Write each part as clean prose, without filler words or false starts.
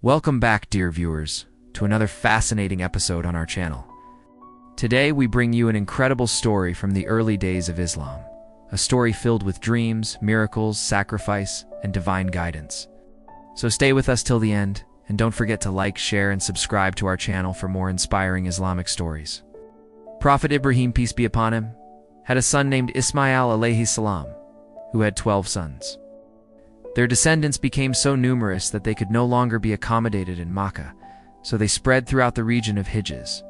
Welcome back, dear viewers, to another fascinating episode on our channel. Today we bring you an incredible story from the early days of Islam, a story filled with dreams, miracles, sacrifice, and divine guidance. So stay with us till the end, and don't forget to like, share, and subscribe to our channel for more inspiring Islamic stories. Prophet Ibrahim, peace be upon him, had a son named Ismail alayhi salam, who had 12 sons. Their descendants became so numerous that they could no longer be accommodated in Makkah, so they spread throughout the region of Hijaz.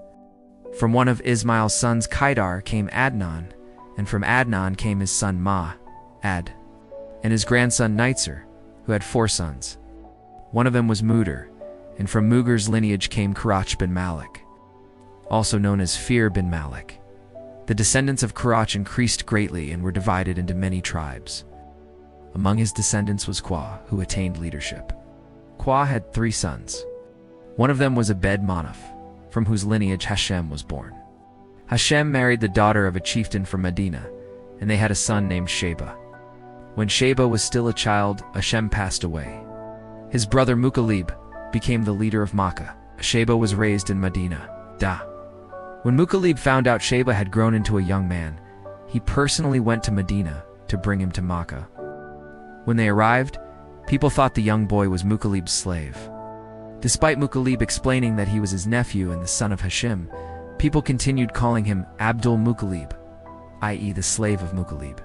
From one of Ismail's sons, Qaidar, came Adnan, and from Adnan came his son Ad, and his grandson Nitzer, who had 4 sons. One of them was Mudir, and from Mugir's lineage came Quraysh bin Malik, also known as Fir bin Malik. The descendants of Quraysh increased greatly and were divided into many tribes. Among his descendants was Qua, who attained leadership. Qua had 3 sons. One of them was Abed Manaf, from whose lineage Hashem was born. Hashem married the daughter of a chieftain from Medina, and they had a son named Sheba. When Sheba was still a child, Hashem passed away. His brother Mukalib became the leader of Makkah. Sheba was raised in Medina. When Mukalib found out Sheba had grown into a young man, he personally went to Medina to bring him to Makkah. When they arrived, people thought the young boy was Mukalib's slave. Despite Mukalib explaining that he was his nephew and the son of Hashim, people continued calling him Abdul Mukalib, i.e. the slave of Mukalib.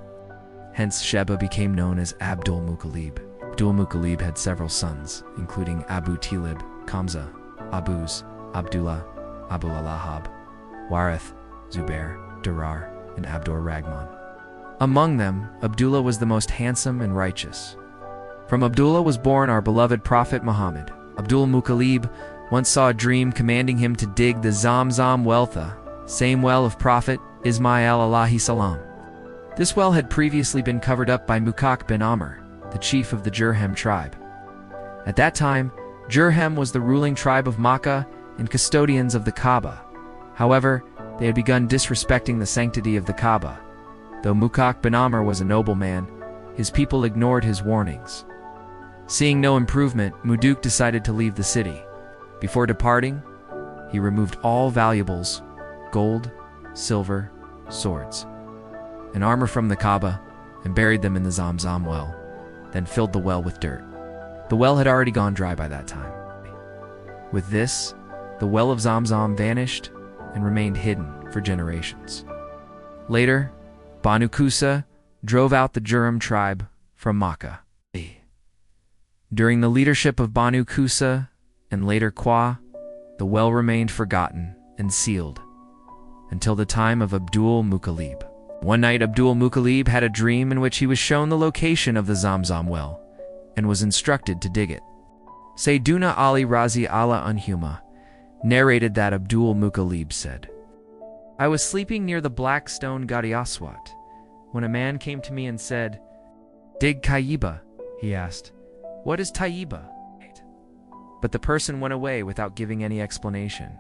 Hence, Sheba became known as Abdul Mukalib. Abdul Mukalib had several sons, including Abu Tilib, Kamza, Abuz, Abdullah, Abu Lahab, Warith, Zubair, Durar, and Abdur Rahman. Among them, Abdullah was the most handsome and righteous. From Abdullah was born our beloved Prophet Muhammad. Abdul Mukalib once saw a dream commanding him to dig the Zamzam well, the same well of Prophet Ismail alayhi salam. This well had previously been covered up by Mukak bin Amr, the chief of the Jurhem tribe. At that time, Jurhem was the ruling tribe of Makkah and custodians of the Kaaba. However, they had begun disrespecting the sanctity of the Kaaba. Though Mukak bin Amr was a noble man, his people ignored his warnings. Seeing no improvement, Muduk decided to leave the city. Before departing, he removed all valuables, gold, silver, swords, and armor from the Kaaba, and buried them in the Zamzam well, then filled the well with dirt. The well had already gone dry by that time. With this, the well of Zamzam vanished and remained hidden for generations. Later, Banu Qusa drove out the Jurhem tribe from Makkah. During the leadership of Banu Qusa and later Qua, the well remained forgotten and sealed until the time of Abdul Mukalib. One night, Abdul Mukalib had a dream in which he was shown the location of the Zamzam well and was instructed to dig it. Sayyiduna Ali Razi Allah Anhuma narrated that Abdul Mukalib said, "I was sleeping near the black stone Gadi Aswat when a man came to me and said, 'Dig Tayyiba.' He asked, 'What is Tayyiba?' But the person went away without giving any explanation.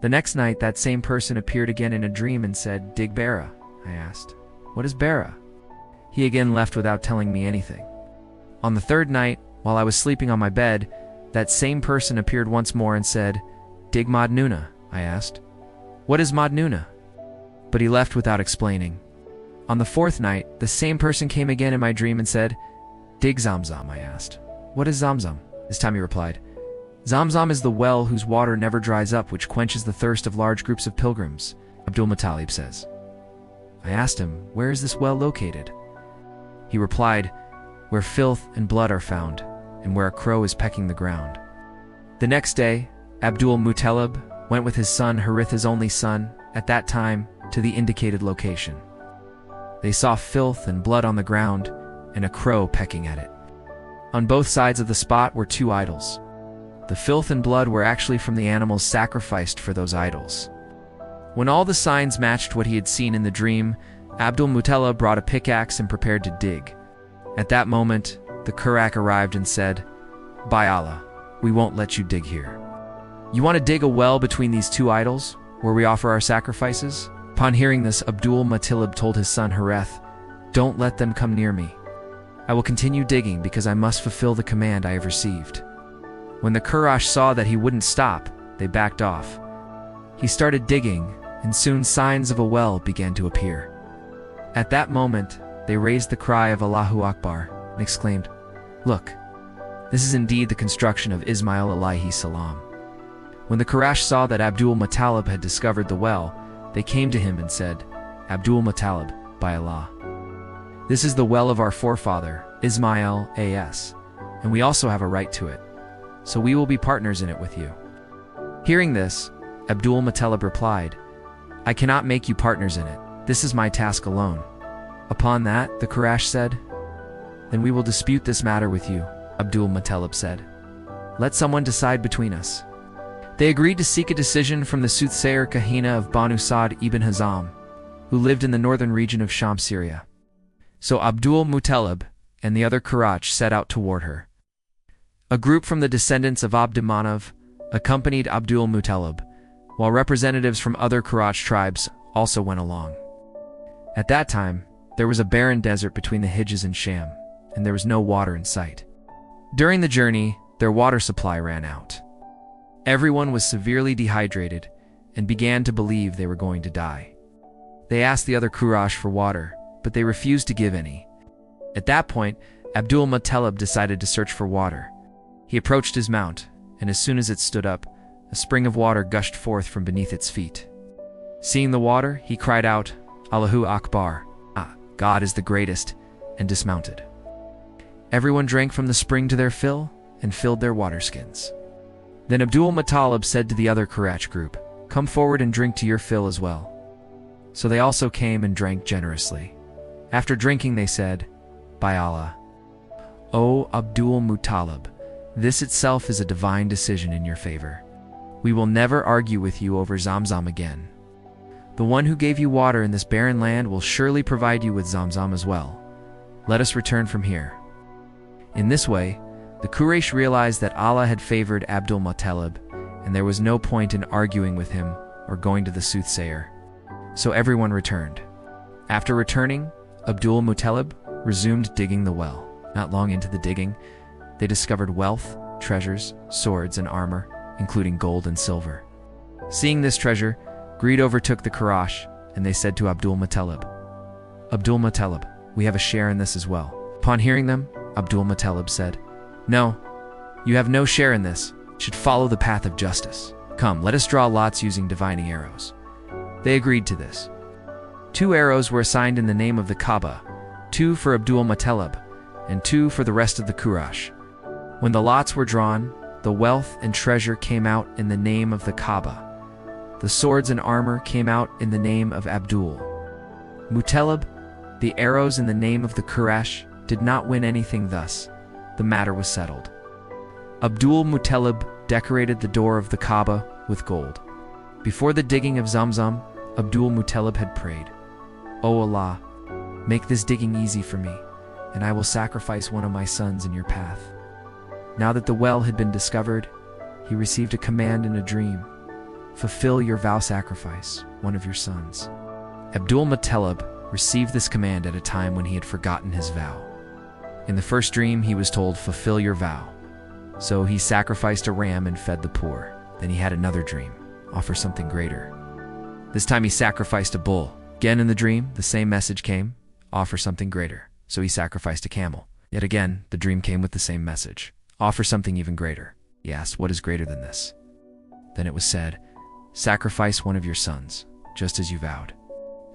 The next night, that same person appeared again in a dream and said, 'Dig Bara.' I asked, 'What is Bara?' He again left without telling me anything. On the third night, while I was sleeping on my bed, that same person appeared once more and said, 'Dig Madnuna.' I asked, 'What is Madnuna?' But he left without explaining. On the fourth night, the same person came again in my dream and said, 'Dig Zamzam.' I asked, 'What is Zamzam?' This time he replied, 'Zamzam is the well whose water never dries up, which quenches the thirst of large groups of pilgrims,' Abdul Muttalib says. I asked him, 'Where is this well located?' He replied, 'Where filth and blood are found, and where a crow is pecking the ground.' The next day, Abdul Muttalib went with his son Harith, his only son, at that time, to the indicated location. They saw filth and blood on the ground, and a crow pecking at it. On both sides of the spot were 2 idols. The filth and blood were actually from the animals sacrificed for those idols. When all the signs matched what he had seen in the dream, Abdul Muttalib brought a pickaxe and prepared to dig. At that moment, the Qurak arrived and said, 'By Allah, we won't let you dig here. You want to dig a well between these 2 idols, where we offer our sacrifices?' Upon hearing this, Abdul Muttalib told his son Harith, 'Don't let them come near me. I will continue digging because I must fulfill the command I have received.' When the Quraysh saw that he wouldn't stop, they backed off. He started digging, and soon signs of a well began to appear. At that moment, they raised the cry of Allahu Akbar and exclaimed, "Look, this is indeed the construction of Ismail alayhi salam." When the Quraysh saw that Abdul Muttalib had discovered the well, they came to him and said, "Abdul Muttalib, by Allah, this is the well of our forefather, Ismail as, and we also have a right to it, so we will be partners in it with you." Hearing this, Abdul Muttalib replied, "I cannot make you partners in it. This is my task alone." Upon that, the Quraysh said, "Then we will dispute this matter with you." Abdul Muttalib said, "Let someone decide between us." They agreed to seek a decision from the soothsayer Kahina of Banu Sa'd ibn Hazam, who lived in the northern region of Sham, Syria. So Abdul Muttalib and the other Quraysh set out toward her. A group from the descendants of Abd Manaf accompanied Abdul Muttalib, while representatives from other Quraysh tribes also went along. At that time, there was a barren desert between the Hijaz and Sham, and there was no water in sight. During the journey, their water supply ran out. Everyone was severely dehydrated and began to believe they were going to die. They asked the other Quraysh for water, but they refused to give any. At that point, Abdul Muttalib decided to search for water. He approached his mount, and as soon as it stood up, a spring of water gushed forth from beneath its feet. Seeing the water, he cried out, "Allahu Akbar, God is the greatest," and dismounted. Everyone drank from the spring to their fill and filled their water skins. Then Abdul Muttalib said to the other Quraysh group, "Come forward and drink to your fill as well." So they also came and drank generously. After drinking, they said, "By Allah, O Abdul Muttalib, this itself is a divine decision in your favor. We will never argue with you over Zamzam again. The one who gave you water in this barren land will surely provide you with Zamzam as well. Let us return from here." In this way, the Quraysh realized that Allah had favored Abdul Muttalib, and there was no point in arguing with him or going to the soothsayer. So everyone returned. After returning, Abdul Muttalib resumed digging the well. Not long into the digging, they discovered wealth, treasures, swords, and armor, including gold and silver. Seeing this treasure, greed overtook the Quraysh, and they said to Abdul Muttalib, "Abdul Muttalib, we have a share in this as well." Upon hearing them, Abdul Muttalib said, "No, you have no share in this. You should follow the path of justice. Come, let us draw lots using divining arrows." They agreed to this. 2 arrows were assigned in the name of the Kaaba, 2 for Abdul Muttalib, and 2 for the rest of the Quraysh. When the lots were drawn, the wealth and treasure came out in the name of the Kaaba. The swords and armor came out in the name of Abdul Muttalib. The arrows in the name of the Quraysh did not win anything. Thus, the matter was settled. Abdul Muttalib decorated the door of the Kaaba with gold. Before the digging of Zamzam, Abdul Muttalib had prayed, "O Allah, make this digging easy for me, and I will sacrifice one of my sons in your path." Now that the well had been discovered, he received a command in a dream, "Fulfill your vow sacrifice one of your sons." Abdul Muttalib received this command at a time when he had forgotten his vow. In the first dream, he was told, "Fulfill your vow." So he sacrificed a ram and fed the poor. Then he had another dream, "Offer something greater." This time he sacrificed a bull. Again in the dream, the same message came, "Offer something greater." So he sacrificed a camel. Yet again, the dream came with the same message, "Offer something even greater." He asked, "What is greater than this?" Then it was said, "Sacrifice one of your sons, just as you vowed."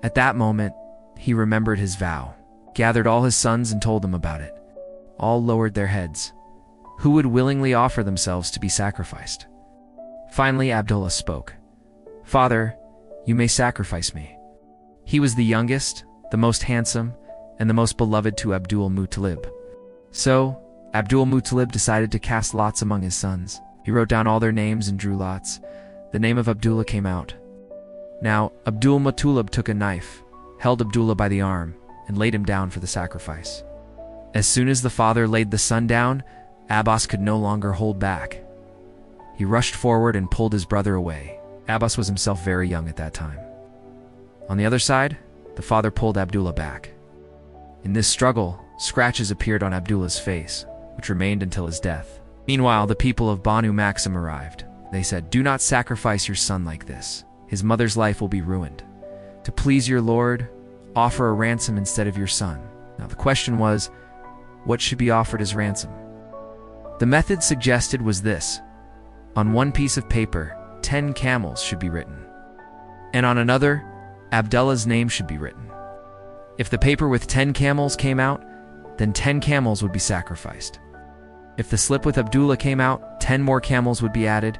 At that moment, he remembered his vow, gathered all his sons and told them about it. All lowered their heads. Who would willingly offer themselves to be sacrificed? Finally, Abdullah spoke, "Father, you may sacrifice me." He was the youngest, the most handsome, and the most beloved to Abdul Muttalib. So, Abdul Muttalib decided to cast lots among his sons. He wrote down all their names and drew lots. The name of Abdullah came out. Now, Abdul Muttalib took a knife, held Abdullah by the arm, and laid him down for the sacrifice. As soon as the father laid the son down, Abbas could no longer hold back. He rushed forward and pulled his brother away. Abbas was himself very young at that time. On the other side, the father pulled Abdullah back. In this struggle, scratches appeared on Abdullah's face, which remained until his death. Meanwhile, the people of Banu Maxim arrived. They said, "Do not sacrifice your son like this. His mother's life will be ruined. To please your Lord, offer a ransom instead of your son." Now the question was, what should be offered as ransom? The method suggested was this. On one piece of paper, 10 camels should be written. And on another, Abdullah's name should be written. If the paper with 10 camels came out, then 10 camels would be sacrificed. If the slip with Abdullah came out, 10 more camels would be added.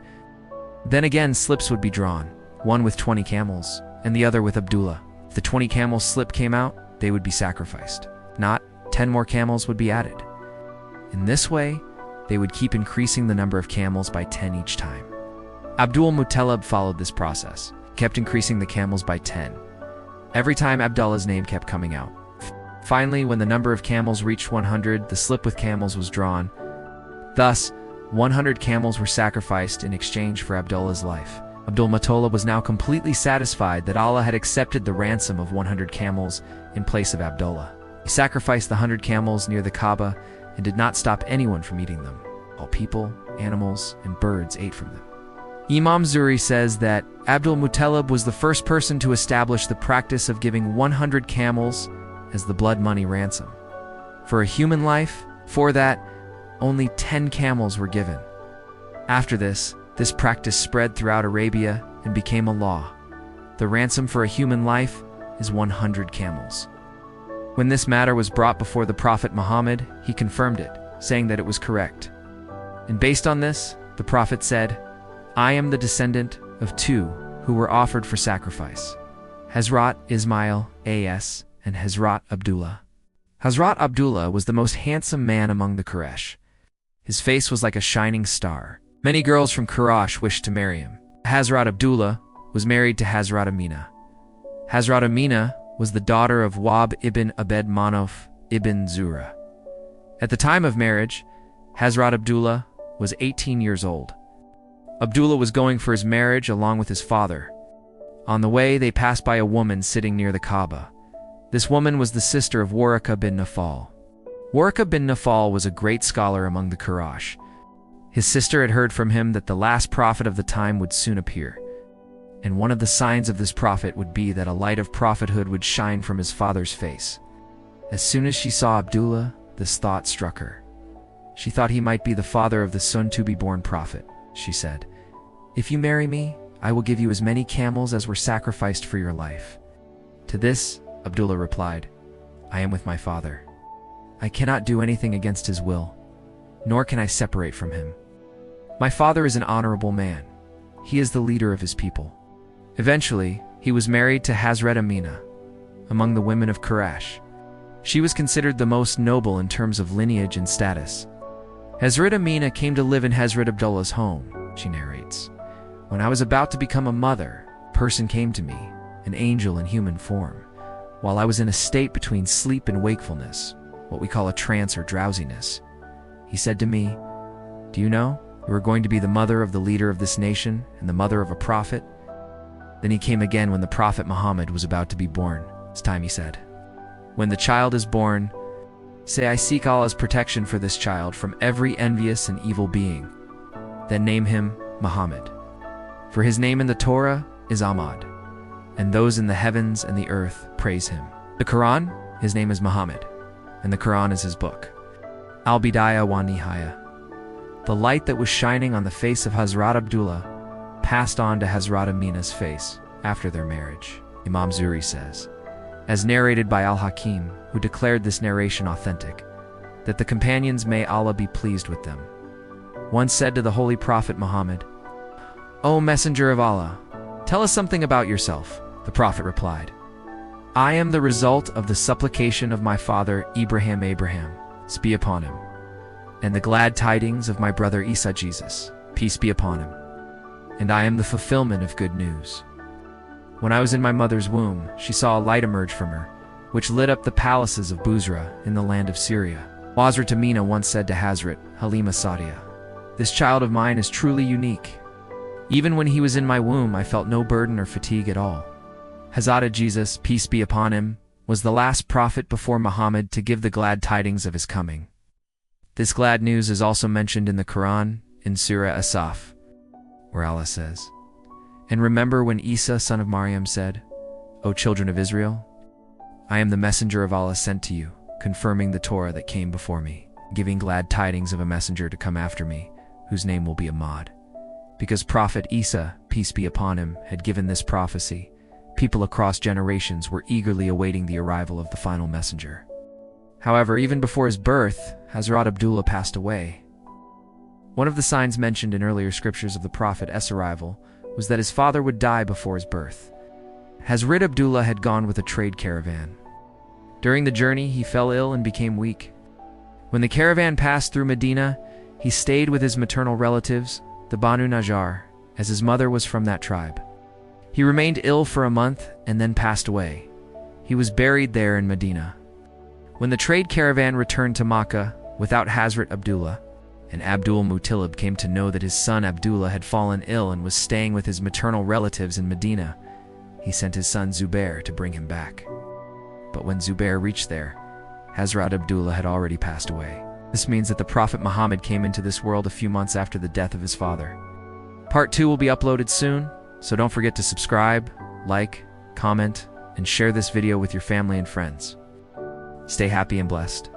Then again, slips would be drawn, one with 20 camels, and the other with Abdullah. If the 20 camel slip came out, they would be sacrificed. Not, 10 more camels would be added. In this way, they would keep increasing the number of camels by 10 each time. Abdul Muttalib followed this process, kept increasing the camels by 10. Every time Abdullah's name kept coming out. Finally, when the number of camels reached 100, the slip with camels was drawn. Thus, 100 camels were sacrificed in exchange for Abdullah's life. Abdul Muttalib was now completely satisfied that Allah had accepted the ransom of 100 camels in place of Abdullah. He sacrificed the 100 camels near the Kaaba and did not stop anyone from eating them. All people, animals, and birds ate from them. Imam Zuri says that Abdul Muttalib was the first person to establish the practice of giving 100 camels as the blood money ransom. For a human life, for that, only 10 camels were given. After this practice spread throughout Arabia and became a law. The ransom for a human life is 100 camels. When this matter was brought before the Prophet Muhammad, he confirmed it, saying that it was correct. And based on this, the Prophet said, "I am the descendant of 2 who were offered for sacrifice, Hazrat Ismail A.S. and Hazrat Abdullah." Hazrat Abdullah was the most handsome man among the Quraysh. His face was like a shining star. Many girls from Quraysh wished to marry him. Hazrat Abdullah was married to Hazrat Amina. Hazrat Amina was the daughter of Wahb ibn Abed Manaf ibn Zura. At the time of marriage, Hazrat Abdullah was 18 years old. Abdullah was going for his marriage along with his father. On the way, they passed by a woman sitting near the Kaaba. This woman was the sister of Waraka bin Nafal. Waraka bin Nafal was a great scholar among the Quraysh. His sister had heard from him that the last prophet of the time would soon appear. And one of the signs of this prophet would be that a light of prophethood would shine from his father's face. As soon as she saw Abdullah, this thought struck her. She thought he might be the father of the soon-to-be-born prophet. She said, "If you marry me, I will give you as many camels as were sacrificed for your life." To this, Abdullah replied, "I am with my father. I cannot do anything against his will, nor can I separate from him. My father is an honorable man. He is the leader of his people." Eventually, he was married to Hazrat Amina, among the women of Quraysh. She was considered the most noble in terms of lineage and status. Hazrat Amina came to live in Hazrat Abdullah's home, she narrates. "When I was about to become a mother, a person came to me, an angel in human form, while I was in a state between sleep and wakefulness, what we call a trance or drowsiness. He said to me, 'Do you know, you are going to be the mother of the leader of this nation and the mother of a prophet?' Then he came again when the Prophet Muhammad was about to be born. This time he said, 'When the child is born, say I seek Allah's protection for this child from every envious and evil being. Then name him Muhammad. For his name in the Torah is Ahmad, and those in the heavens and the earth praise him. The Quran, his name is Muhammad, and the Quran is his book. Al-Bidayah wa Nihaya.' The light that was shining on the face of Hazrat Abdullah passed on to Hazrat Amina's face after their marriage," Imam Zuri says, as narrated by Al-Hakim, who declared this narration authentic, that the companions, may Allah be pleased with them, once said to the Holy Prophet Muhammad, "O Messenger of Allah, tell us something about yourself." The Prophet replied, "I am the result of the supplication of my father Abraham, peace be upon him, and the glad tidings of my brother Isa, Jesus, peace be upon him. And I am the fulfillment of good news. When I was in my mother's womb, she saw a light emerge from her, which lit up the palaces of Busra in the land of Syria. Hazrat Amina once said to Hazrat Halima Sadiya, 'This child of mine is truly unique. Even when he was in my womb, I felt no burden or fatigue at all.' Hazrat Jesus, peace be upon him, was the last prophet before Muhammad to give the glad tidings of his coming. This glad news is also mentioned in the Quran in Surah Asaf, where Allah says, "And remember when Isa, son of Maryam, said, 'O children of Israel, I am the messenger of Allah sent to you, confirming the Torah that came before me, giving glad tidings of a messenger to come after me, whose name will be Ahmad.'" Because Prophet Isa, peace be upon him, had given this prophecy, people across generations were eagerly awaiting the arrival of the final messenger. However, even before his birth, Hazrat Abdullah passed away. One of the signs mentioned in earlier scriptures of the Prophet's arrival was that his father would die before his birth. Hazrat Abdullah had gone with a trade caravan. During the journey, he fell ill and became weak. When the caravan passed through Medina, he stayed with his maternal relatives, the Banu Najjar, as his mother was from that tribe. He remained ill for a month and then passed away. He was buried there in Medina. When the trade caravan returned to Makkah without Hazrat Abdullah, and Abdul Muttalib came to know that his son Abdullah had fallen ill and was staying with his maternal relatives in Medina, he sent his son Zubair to bring him back. But when Zubair reached there, Hazrat Abdullah had already passed away. This means that the Prophet Muhammad came into this world a few months after the death of his father. Part 2 will be uploaded soon, so don't forget to subscribe, like, comment, and share this video with your family and friends. Stay happy and blessed.